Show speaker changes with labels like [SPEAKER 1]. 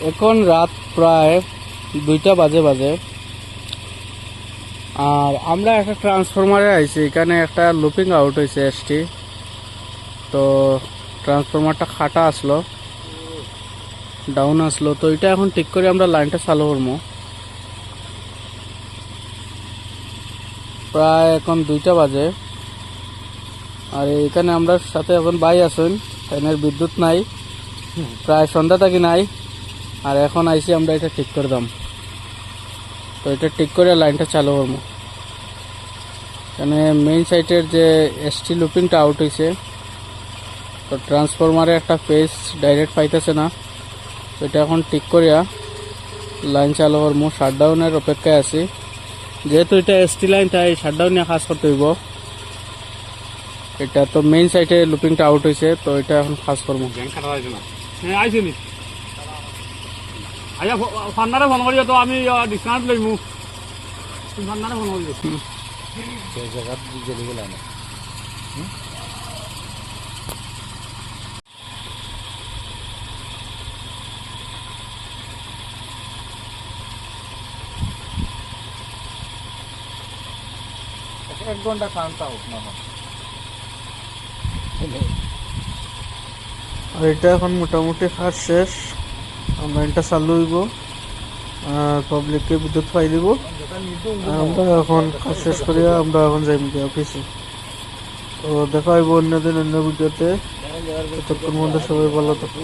[SPEAKER 1] এখন রাত প্রায় 2টা বাজে আর আমরা একটা ট্রান্সফরমারে আইছি। এখানে একটা লুপিং আউট হয়েছে এসটি, তো ট্রান্সফরমারটা খাটা আসলো, ডাউন আসলো, তো এটা এখন ঠিক করে আমরা লাইনটা চালু করবো। প্রায় এখন 2টা বাজে আর এখানে আমরা সাথে এখন বাই আছেন। ফ্যানের বিদ্যুৎ নাই, প্রায় সন্ধ্যা থাকি নাই, আর এখন আইসি আমরা এটা ঠিক করে দাম। তো এটা ঠিক করে লাইনটা চালু করবো। এখানে মেইন সাইটের যে এসটি লুপিংটা আউট হয়েছে, তো ট্রান্সফরমারে একটা ফেস ডাইরেক্ট পাইতেছে না, তো এটা এখন ঠিক করিয়া লাইন চালু করবো। শাটডাউনের অপেক্ষায় আছি, যেহেতু এটা এসটি লাইন তাই শাটডাউন নিয়ে কাজ করতে হইব। এটা তো মেইন সাইটে লুপিংটা আউট হয়েছে, তো এটা এখন কাজ করবো।
[SPEAKER 2] আচ্ছা ফান্ডারে ফোন করিও তো, আমি ডিসকাউন্ট লইমু। ফান্ডারে ফোন করিও সেই জায়গা গেলে গেলে না। এক ঘন্টা কারেন্টটা হোক না হয়।
[SPEAKER 1] আর এটা এখন মোটামুটি কাজ শেষ, আমরা এটা চালু হইব আর পাবলিককে বিদ্যুৎ পাই দিব। আমরা এখন কাজ শেষ করিয়া আমরা এখন যাই অফিসে। তো দেখা হইব অন্যদিন অন্য ভিডিওতে। ততক্ষণ মধ্যে সবাই ভালো থাকো।